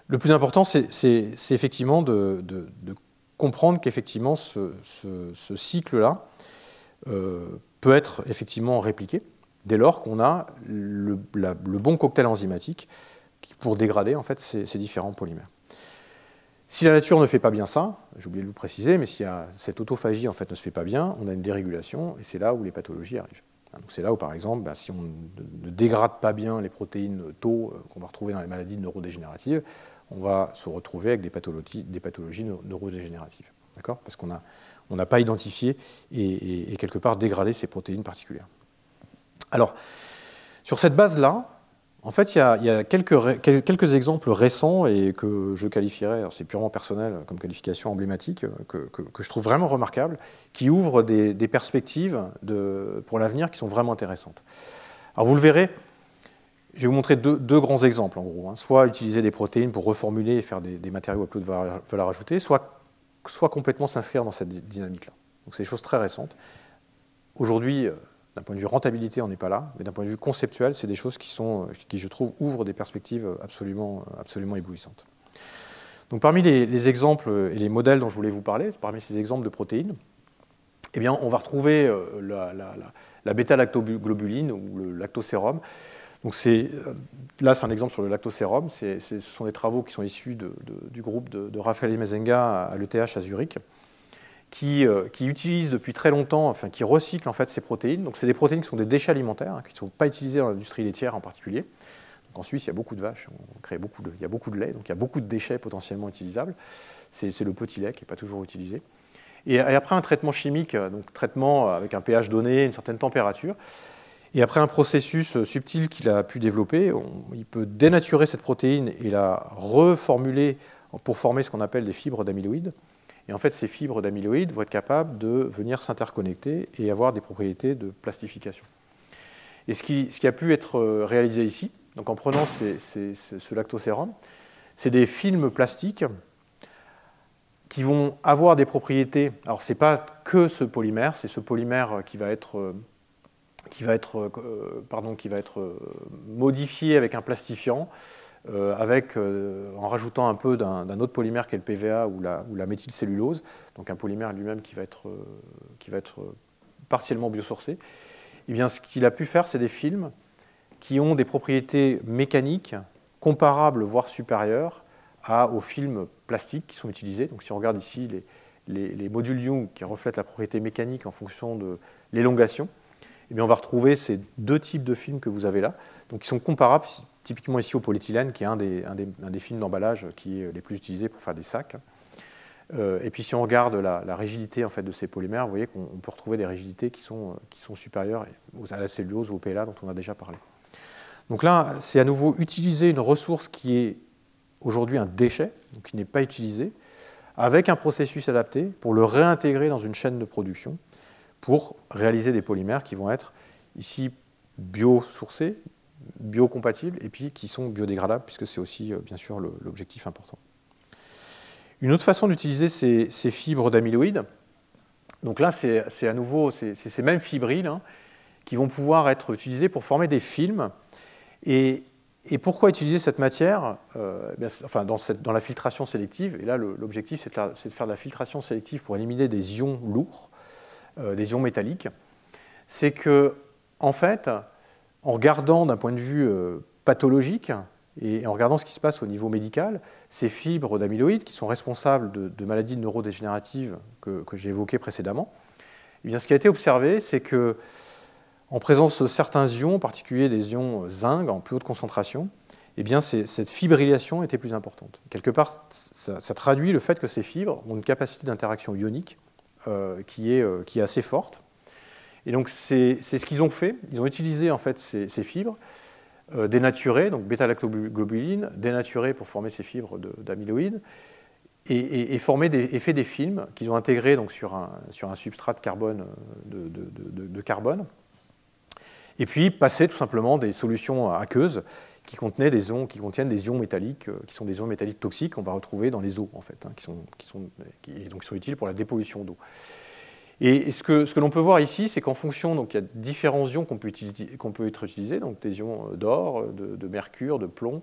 Le plus important, c'est effectivement de comprendre qu'effectivement ce cycle-là peut être effectivement répliqué dès lors qu'on a le bon cocktail enzymatique pour dégrader en fait, ces différents polymères. Si la nature ne fait pas bien ça, j'ai oublié de vous préciser, mais si cette autophagie en fait, ne se fait pas bien, on a une dérégulation et c'est là où les pathologies arrivent. Donc c'est là où, par exemple, si on ne dégrade pas bien les protéines tau qu'on va retrouver dans les maladies neurodégénératives, on va se retrouver avec des pathologies neurodégénératives. D'accord ? Parce qu'on n'a pas identifié et quelque part dégradé ces protéines particulières. Alors, sur cette base-là, en fait, il y a quelques exemples récents et que je qualifierais, c'est purement personnel comme qualification emblématique, que je trouve vraiment remarquable, qui ouvrent des perspectives pour l'avenir qui sont vraiment intéressantes. Alors vous le verrez, je vais vous montrer deux grands exemples en gros. Soit utiliser des protéines pour reformuler et faire des matériaux à plus de valeur ajoutée, soit complètement s'inscrire dans cette dynamique-là. Donc c'est des choses très récentes. Aujourd'hui, d'un point de vue rentabilité, on n'est pas là, mais d'un point de vue conceptuel, c'est des choses qui, je trouve, ouvrent des perspectives absolument éblouissantes. Donc, parmi les exemples et les modèles dont je voulais vous parler, parmi ces exemples de protéines, eh bien, on va retrouver la bêta-lactoglobuline ou le lactosérum. Donc, là, c'est un exemple sur le lactosérum. Ce sont des travaux qui sont issus du groupe de Raphaël Mezenga à l'ETH à Zurich, qui utilisent depuis très longtemps, enfin qui recyclent en fait ces protéines. Donc c'est des protéines qui sont des déchets alimentaires, qui ne sont pas utilisées dans l'industrie laitière en particulier. Donc en Suisse, il y a beaucoup de vaches, il y a beaucoup de lait, donc il y a beaucoup de déchets potentiellement utilisables. C'est le petit lait qui n'est pas toujours utilisé. Et après un traitement chimique, donc traitement avec un pH donné, une certaine température, et après un processus subtil qu'il a pu développer, il peut dénaturer cette protéine et la reformuler pour former ce qu'on appelle des fibres d'amyloïdes. Et en fait, ces fibres d'amyloïdes vont être capables de venir s'interconnecter et avoir des propriétés de plastification. Et ce qui a pu être réalisé ici, donc en prenant ce lactosérum, c'est des films plastiques qui vont avoir des propriétés. Alors, ce n'est pas que ce polymère, c'est ce polymère qui va être modifié avec un plastifiant, en rajoutant un peu d'un autre polymère qui est le PVA ou la méthylcellulose, donc un polymère lui-même qui va être partiellement biosourcé. Et bien, ce qu'il a pu faire, c'est des films qui ont des propriétés mécaniques comparables, voire supérieures, aux films plastiques qui sont utilisés. Donc si on regarde ici les modules Young qui reflètent la propriété mécanique en fonction de l'élongation, eh bien, on va retrouver ces deux types de films que vous avez là, donc qui sont comparables typiquement ici au polyéthylène, qui est un des films d'emballage qui est les plus utilisés pour faire des sacs. Et puis si on regarde la rigidité en fait, de ces polymères, vous voyez qu'on peut retrouver des rigidités qui sont supérieures à la cellulose ou au PLA dont on a déjà parlé. Donc là, c'est à nouveau utiliser une ressource qui est aujourd'hui un déchet, donc qui n'est pas utilisé, avec un processus adapté pour le réintégrer dans une chaîne de production pour réaliser des polymères qui vont être ici biosourcés, biocompatibles et puis qui sont biodégradables, puisque c'est aussi bien sûr l'objectif important. Une autre façon d'utiliser ces fibres d'amyloïdes, donc là c'est à nouveau ces mêmes fibrilles qui vont pouvoir être utilisées pour former des films. Et pourquoi utiliser cette matière dans la filtration sélective? Et là l'objectif c'est de faire de la filtration sélective pour éliminer des ions lourds, des ions métalliques. C'est que en fait, en regardant d'un point de vue pathologique et en regardant ce qui se passe au niveau médical, ces fibres d'amyloïdes qui sont responsables de maladies neurodégénératives que j'ai évoquées précédemment, eh bien, ce qui a été observé, c'est que en présence de certains ions, en particulier des ions zinc en plus haute concentration, eh bien, cette fibrillation était plus importante. Quelque part, ça traduit le fait que ces fibres ont une capacité d'interaction ionique qui est assez forte. Et donc, c'est ce qu'ils ont fait. Ils ont utilisé en fait ces fibres dénaturées, donc bêta-lactoglobuline, dénaturées pour former ces fibres d'amyloïdes, et fait des films qu'ils ont intégrés donc, sur un substrat de carbone, de carbone, et puis passer tout simplement des solutions aqueuses qui contiennent des ions métalliques, qui sont des ions métalliques toxiques qu'on va retrouver dans les eaux, en fait, qui sont utiles pour la dépollution d'eau. Et ce que l'on peut voir ici, c'est qu'en fonction, donc il y a différents ions qu'on peut être utilisés, donc des ions d'or, de mercure, de plomb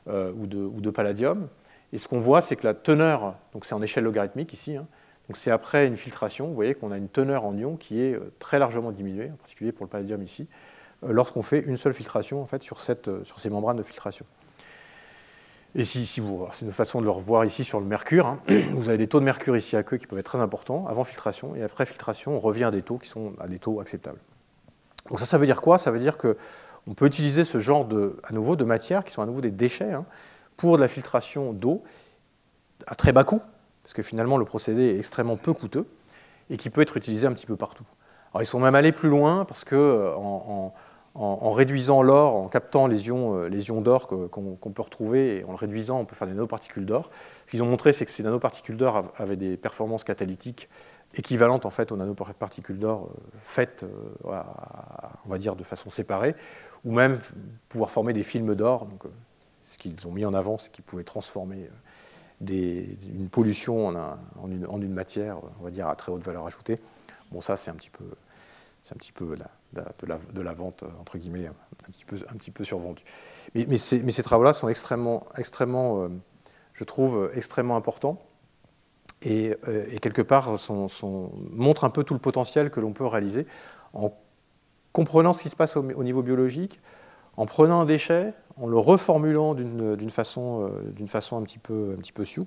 ou de palladium. Et ce qu'on voit, c'est que la teneur, donc c'est en échelle logarithmique ici, donc c'est après une filtration, vous voyez qu'on a une teneur en ions qui est très largement diminuée, en particulier pour le palladium ici, lorsqu'on fait une seule filtration en fait, sur ces membranes de filtration. Et c'est une façon de le revoir ici sur le mercure. Vous avez des taux de mercure ici aqueux qui peuvent être très importants avant filtration, et après filtration, on revient à des taux qui sont à des taux acceptables. Donc ça veut dire quoi? Ça veut dire qu'on peut utiliser ce genre à nouveau de matières, qui sont à nouveau des déchets, hein, pour de la filtration d'eau à très bas coût, parce que finalement le procédé est extrêmement peu coûteux, et qui peut être utilisé un petit peu partout. Alors, ils sont même allés plus loin, parce qu'en réduisant l'or, en captant les ions d'or qu'on peut retrouver, et en le réduisant, on peut faire des nanoparticules d'or. Ce qu'ils ont montré, c'est que ces nanoparticules d'or avaient des performances catalytiques équivalentes en fait, aux nanoparticules d'or faites, on va dire, de façon séparée, ou même pouvoir former des films d'or. Donc, ce qu'ils ont mis en avant, c'est qu'ils pouvaient transformer une pollution en une matière, on va dire, à très haute valeur ajoutée. Bon, ça, c'est un petit peu de la vente, entre guillemets, un petit peu survendue. Mais ces travaux-là sont extrêmement, je trouve, extrêmement importants et quelque part montrent un peu tout le potentiel que l'on peut réaliser en comprenant ce qui se passe au niveau biologique, en prenant un déchet, en le reformulant d'une façon un petit peu sioux,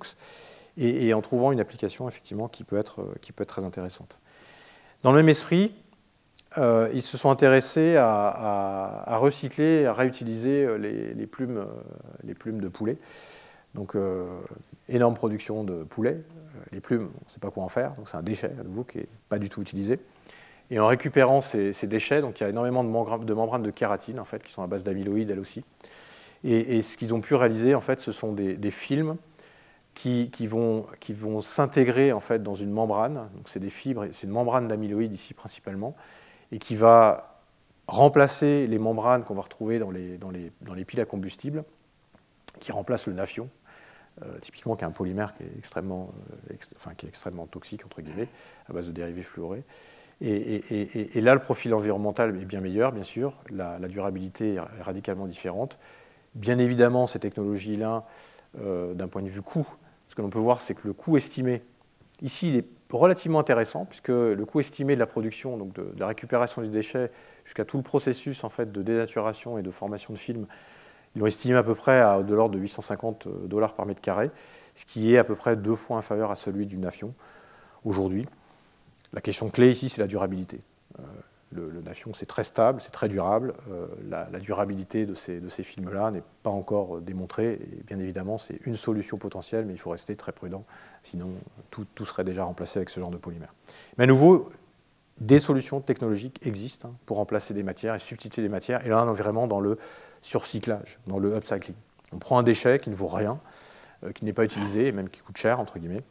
et en trouvant une application effectivement qui peut être très intéressante. Dans le même esprit, ils se sont intéressés à recycler, à réutiliser les plumes de poulet. Donc, énorme production de poulet. Les plumes, on ne sait pas quoi en faire, donc c'est un déchet à nouveau qui n'est pas du tout utilisé. Et en récupérant ces déchets, donc il y a énormément de membranes de kératine en fait, qui sont à base d'amyloïdes elles aussi. Et ce qu'ils ont pu réaliser, en fait, ce sont des films qui vont s'intégrer en fait, dans une membrane. Donc c'est des fibres, c'est une membrane d'amyloïdes ici principalement, et qui va remplacer les membranes qu'on va retrouver dans les piles à combustible, qui remplacent le naphion, typiquement qui est un polymère qui est extrêmement toxique, entre guillemets, à base de dérivés fluorés. Et là, le profil environnemental est bien meilleur, bien sûr. La durabilité est radicalement différente. Bien évidemment, ces technologies-là, d'un point de vue coût, ce que l'on peut voir, c'est que le coût estimé, ici, il est relativement intéressant, puisque le coût estimé de la production, donc de la récupération des déchets, jusqu'à tout le processus en fait, de dénaturation et de formation de films, ils l'ont estimé à peu près de l'ordre de $850 par mètre carré, ce qui est à peu près 2 fois inférieur à celui du naphion aujourd'hui. La question clé ici, c'est la durabilité. Le naphion, c'est très stable, c'est très durable. La durabilité de ces films-là n'est pas encore démontrée. Et bien évidemment, c'est une solution potentielle, mais il faut rester très prudent. Sinon, tout serait déjà remplacé avec ce genre de polymère. Mais à nouveau, des solutions technologiques existent pour remplacer des matières et substituer des matières. Et là, on est vraiment dans le surcyclage, dans le upcycling. On prend un déchet qui ne vaut rien, qui n'est pas utilisé, et même qui coûte cher, entre guillemets.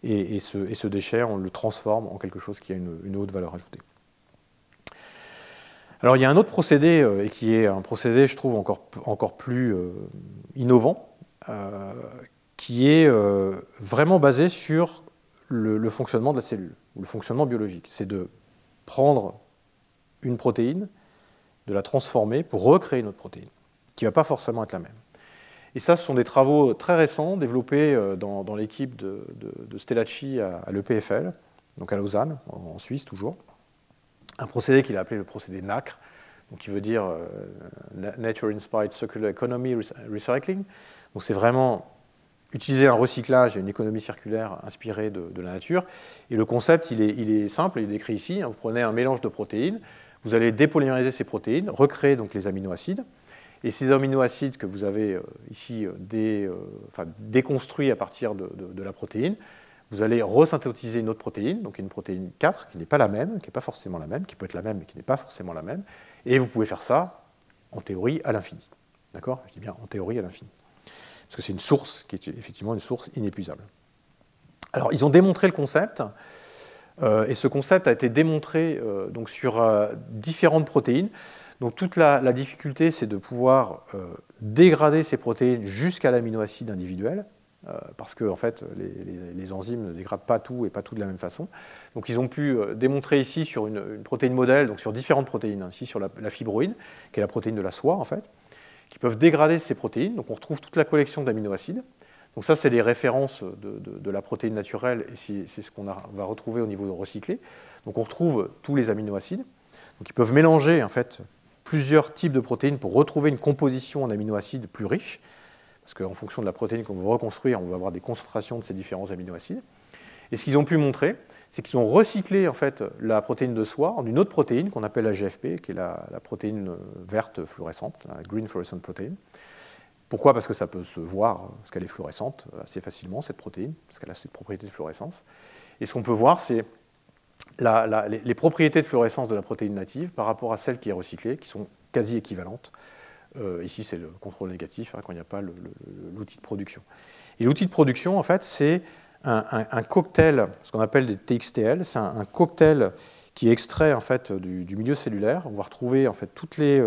Et ce déchet, on le transforme en quelque chose qui a une haute valeur ajoutée. Alors, il y a un autre procédé, et qui est un procédé, je trouve, encore plus innovant, qui est vraiment basé sur le fonctionnement de la cellule, ou le fonctionnement biologique. C'est de prendre une protéine, de la transformer pour recréer une autre protéine, qui ne va pas forcément être la même. Et ça, ce sont des travaux très récents, développés dans l'équipe de Stellacci à l'EPFL, donc à Lausanne, en Suisse toujours. Un procédé qu'il a appelé le procédé NACRE, donc qui veut dire Nature Inspired Circular Economy Recycling. Donc c'est vraiment utiliser un recyclage et une économie circulaire inspirée de la nature. Et le concept, il est simple, il est décrit ici. Vous prenez un mélange de protéines, vous allez dépolymériser ces protéines, recréer donc les aminoacides. Et ces aminoacides que vous avez ici déconstruits à partir de la protéine, vous allez resynthétiser une autre protéine, donc une protéine 4, qui n'est pas la même, qui n'est pas forcément la même, qui peut être la même, mais qui n'est pas forcément la même. Et vous pouvez faire ça, en théorie, à l'infini. D'accord ? Je dis bien en théorie à l'infini. Parce que c'est une source qui est effectivement une source inépuisable. Alors, ils ont démontré le concept, et ce concept a été démontré donc sur différentes protéines. Donc, toute la difficulté, c'est de pouvoir dégrader ces protéines jusqu'à l'aminoacide individuel, parce que en fait, les enzymes ne dégradent pas tout et pas tout de la même façon. Donc ils ont pu démontrer ici sur une protéine modèle, donc sur différentes protéines, ici sur la fibroïne, qui est la protéine de la soie en fait, qui peuvent dégrader ces protéines. Donc on retrouve toute la collection d'aminoacides. Donc ça, c'est les références de la protéine naturelle, et c'est ce qu'on va retrouver au niveau de recyclé. Donc on retrouve tous les aminoacides. Donc ils peuvent mélanger en fait plusieurs types de protéines pour retrouver une composition en aminoacides plus riche. Parce qu'en fonction de la protéine qu'on veut reconstruire, on va avoir des concentrations de ces différents aminoacides. Et ce qu'ils ont pu montrer, c'est qu'ils ont recyclé en fait, la protéine de soie en une autre protéine qu'on appelle la GFP, qui est la protéine verte fluorescente, la Green Fluorescent Protein. Pourquoi? Parce que ça peut se voir, parce qu'elle est fluorescente assez facilement, cette protéine, parce qu'elle a cette propriété de fluorescence. Et ce qu'on peut voir, c'est les propriétés de fluorescence de la protéine native par rapport à celle qui est recyclée, qui sont quasi équivalentes. Ici, c'est le contrôle négatif, hein, quand il n'y a pas l'outil de production. Et l'outil de production, en fait, c'est un cocktail, ce qu'on appelle des TXTL, c'est un cocktail qui est extrait en fait, du milieu cellulaire. On va retrouver en fait, toutes les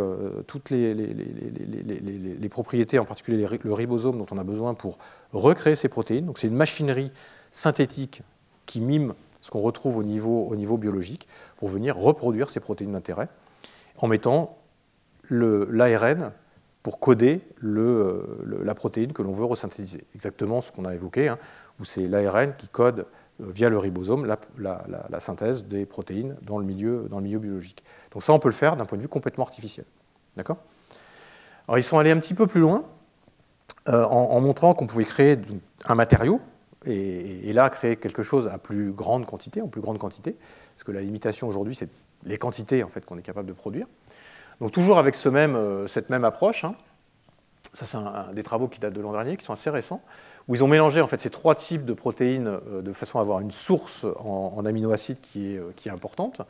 propriétés, en particulier le ribosome dont on a besoin pour recréer ces protéines. Donc c'est une machinerie synthétique qui mime ce qu'on retrouve au niveau biologique pour venir reproduire ces protéines d'intérêt en mettant l'ARN pour coder la protéine que l'on veut resynthétiser. Exactement ce qu'on a évoqué, hein, où c'est l'ARN qui code via le ribosome la synthèse des protéines dans le milieu biologique. Donc ça, on peut le faire d'un point de vue complètement artificiel. D'accord ? Alors, ils sont allés un petit peu plus loin en montrant qu'on pouvait créer un matériau et là, créer quelque chose à plus grande quantité, en plus grande quantité, parce que la limitation aujourd'hui, c'est les quantités en fait, qu'on est capable de produire. Donc toujours avec cette même approche, hein. Ça c'est des travaux qui datent de l'an dernier, qui sont assez récents, où ils ont mélangé en fait, ces trois types de protéines de façon à avoir une source en aminoacides qui est importante,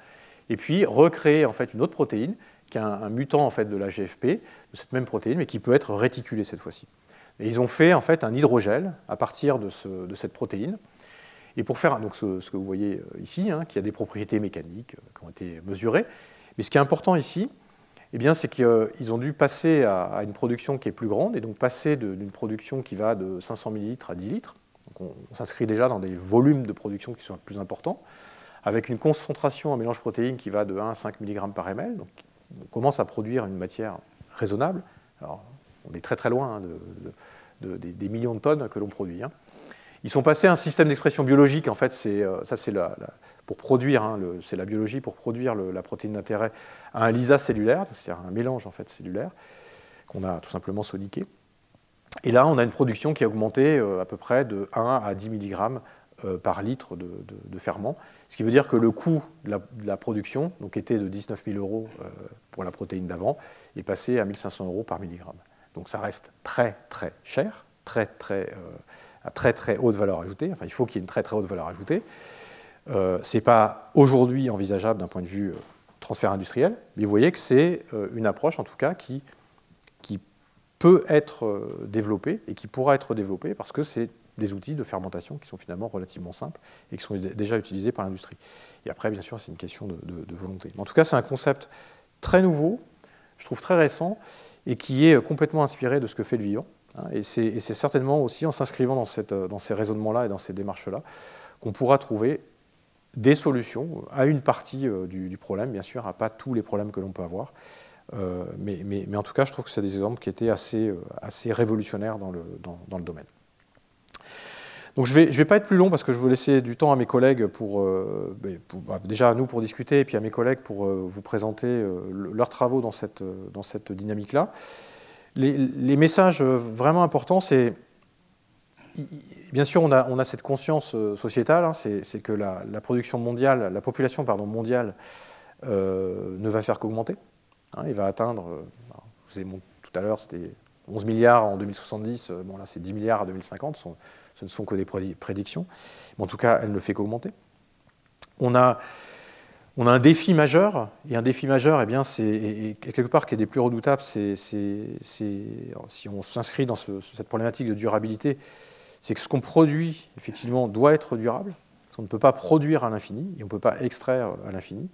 et puis recréer en fait, une autre protéine, qui est un mutant en fait, de la GFP, de cette même protéine, mais qui peut être réticulée cette fois-ci. Et ils ont fait en fait, un hydrogel à partir de cette protéine, et pour faire donc, ce que vous voyez ici, hein, qui a des propriétés mécaniques qui ont été mesurées, mais ce qui est important ici, eh bien, c'est qu'ils ont dû passer à une production qui est plus grande, et donc passer d'une production qui va de 500 ml à 10 litres. Donc on s'inscrit déjà dans des volumes de production qui sont plus importants, avec une concentration en mélange protéine qui va de 1 à 5 mg par ml. Donc on commence à produire une matière raisonnable. Alors, on est très très loin hein, des millions de tonnes que l'on produit. Hein. Ils sont passés à un système d'expression biologique, en fait, ça c'est pour produire, hein, c'est la biologie pour produire la protéine d'intérêt à un lysat cellulaire, c'est-à-dire un mélange en fait, cellulaire, qu'on a tout simplement soniqué. Et là, on a une production qui a augmenté à peu près de 1 à 10 mg par litre de ferment, ce qui veut dire que le coût de la production, donc, était de 19 000 € pour la protéine d'avant, est passé à 1 500 € par milligramme. Donc ça reste très très cher, à très très haute valeur ajoutée. Enfin, il faut qu'il y ait une très très haute valeur ajoutée. Ce n'est pas aujourd'hui envisageable d'un point de vue transfert industriel, mais vous voyez que c'est une approche en tout cas qui peut être développée et qui pourra être développée parce que c'est des outils de fermentation qui sont finalement relativement simples et qui sont déjà utilisés par l'industrie. Et après, bien sûr, c'est une question de volonté. Mais en tout cas, c'est un concept très nouveau, je trouve très récent, et qui est complètement inspiré de ce que fait le vivant. Et c'est certainement aussi en s'inscrivant dans ces raisonnements-là et dans ces démarches-là qu'on pourra trouver des solutions à une partie du problème, bien sûr, à pas tous les problèmes que l'on peut avoir. Mais en tout cas, je trouve que c'est des exemples qui étaient assez révolutionnaires dans le domaine. Donc je vais pas être plus long parce que je veux laisser du temps à mes collègues déjà à nous pour discuter et puis à mes collègues pour vous présenter leurs travaux dans cette dynamique-là. Les messages vraiment importants, c'est bien sûr on a cette conscience sociétale, hein, c'est que la production mondiale, la population mondiale ne va faire qu'augmenter. Hein, il va atteindre, je vous ai montré tout à l'heure, c'était 11 milliards en 2070, bon là c'est 10 milliards à 2050, ce ne sont que des prédictions, mais en tout cas elle ne fait qu'augmenter. On a un défi majeur, et un défi majeur, eh bien, c'est quelque part qui est des plus redoutables, si on s'inscrit dans cette problématique de durabilité, c'est que ce qu'on produit, effectivement, doit être durable, parce qu'on ne peut pas produire à l'infini, et on ne peut pas extraire à l'infini.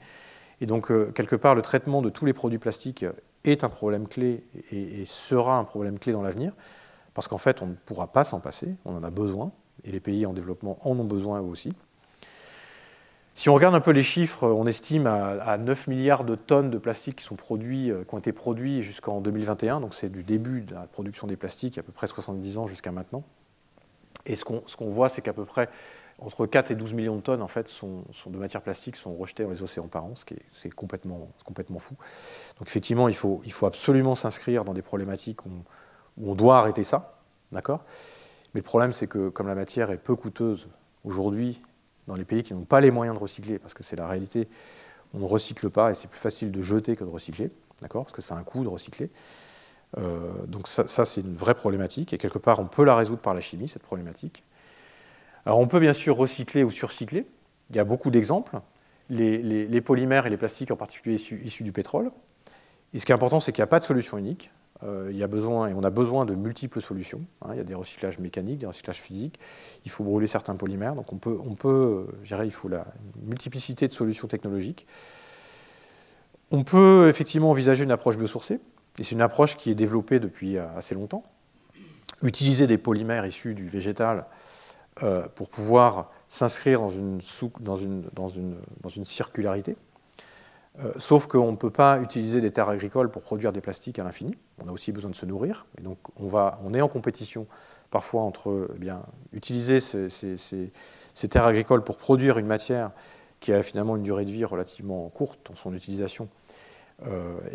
Et donc, quelque part, le traitement de tous les produits plastiques est un problème clé, et sera un problème clé dans l'avenir, parce qu'en fait, on ne pourra pas s'en passer, on en a besoin, et les pays en développement en ont besoin eux aussi. Si on regarde un peu les chiffres, on estime à 9 milliards de tonnes de plastique qui ont été produits jusqu'en 2021, donc c'est du début de la production des plastiques, à peu près 70 ans jusqu'à maintenant. Et ce qu'on voit, c'est qu'à peu près entre 4 et 12 millions de tonnes en fait, de matières plastiques sont rejetées dans les océans par an, c'est complètement fou. Donc effectivement, il faut absolument s'inscrire dans des problématiques où on doit arrêter ça, d'accord ? Mais le problème, c'est que comme la matière est peu coûteuse aujourd'hui, dans les pays qui n'ont pas les moyens de recycler, parce que c'est la réalité, on ne recycle pas et c'est plus facile de jeter que de recycler, d'accord, parce que c'est un coût de recycler. Donc ça c'est une vraie problématique, et quelque part on peut la résoudre par la chimie, cette problématique. Alors on peut bien sûr recycler ou surcycler, il y a beaucoup d'exemples, les polymères et les plastiques en particulier issus du pétrole. Et ce qui est important, c'est qu'il n'y a pas de solution unique, on a besoin de multiples solutions, hein. Il y a des recyclages mécaniques, des recyclages physiques, il faut brûler certains polymères, donc je dirais, il faut une multiplicité de solutions technologiques. On peut effectivement envisager une approche biosourcée, et c'est une approche qui est développée depuis assez longtemps. Utiliser des polymères issus du végétal pour pouvoir s'inscrire dans une circularité. Sauf qu'on ne peut pas utiliser des terres agricoles pour produire des plastiques à l'infini. On a aussi besoin de se nourrir. Et donc on est en compétition parfois entre utiliser ces terres agricoles pour produire une matière qui a finalement une durée de vie relativement courte dans son utilisation,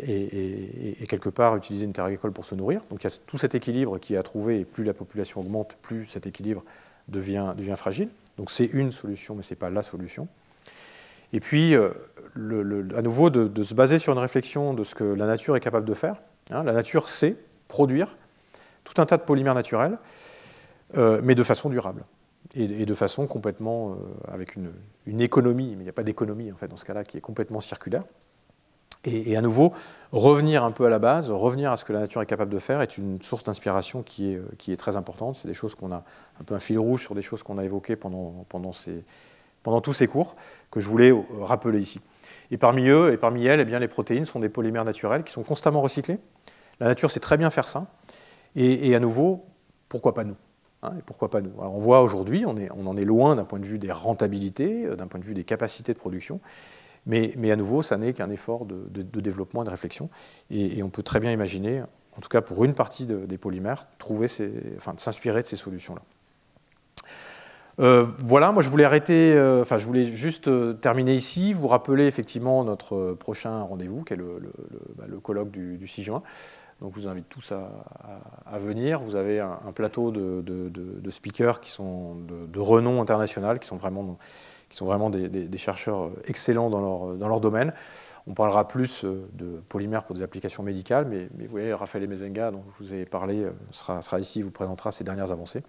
et quelque part utiliser une terre agricole pour se nourrir. Donc il y a tout cet équilibre qui est à trouver, et plus la population augmente, plus cet équilibre devient fragile. Donc c'est une solution, mais ce n'est pas la solution. Et puis, à nouveau, de se baser sur une réflexion de ce que la nature est capable de faire. Hein, la nature sait produire tout un tas de polymères naturels, mais de façon durable. Et de façon complètement, avec une économie, mais il n'y a pas d'économie en fait dans ce cas-là, qui est complètement circulaire. Et à nouveau, revenir un peu à la base, revenir à ce que la nature est capable de faire est une source d'inspiration qui est très importante. C'est des choses qu'on a, un peu un fil rouge sur des choses qu'on a évoquées pendant tous ces cours, que je voulais rappeler ici. Et parmi eux, et parmi elles, eh bien, les protéines sont des polymères naturels qui sont constamment recyclés. La nature sait très bien faire ça. Et à nouveau, pourquoi pas nous, hein, et pourquoi pas nous? Alors on voit aujourd'hui, on en est loin d'un point de vue des rentabilités, d'un point de vue des capacités de production. Mais à nouveau, ça n'est qu'un effort de développement et de réflexion. Et on peut très bien imaginer, en tout cas pour une partie des polymères, s'inspirer de ces solutions-là. Voilà, moi je voulais je voulais juste terminer ici, vous rappeler effectivement notre prochain rendez-vous, qui est le colloque du 6 juin. Donc je vous invite tous à venir. Vous avez un plateau de speakers qui sont de renom international, qui sont vraiment des chercheurs excellents dans leur domaine. On parlera plus de polymères pour des applications médicales, mais vous voyez, Raphaël Mezenga, dont je vous ai parlé, sera ici, vous présentera ses dernières avancées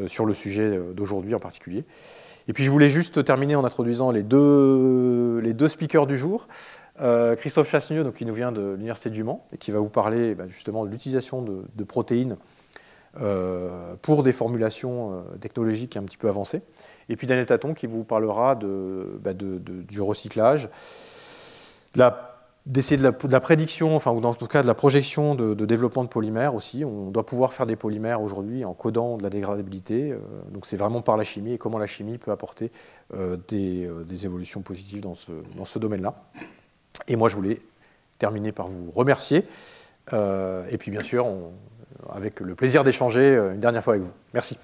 sur le sujet d'aujourd'hui en particulier. Et puis je voulais juste terminer en introduisant les deux speakers du jour. Christophe Chasseneux, donc, qui nous vient de l'Université du Mans, et qui va vous parler justement de l'utilisation de protéines pour des formulations technologiques un petit peu avancées. Et puis Daniel Taton qui vous parlera du recyclage, d'essayer de la prédiction, ou en tout cas de la projection de développement de polymères aussi. On doit pouvoir faire des polymères aujourd'hui en codant de la dégradabilité. Donc c'est vraiment par la chimie, et comment la chimie peut apporter des évolutions positives dans ce domaine-là. Et moi je voulais terminer par vous remercier. Et puis bien sûr, avec le plaisir d'échanger une dernière fois avec vous. Merci.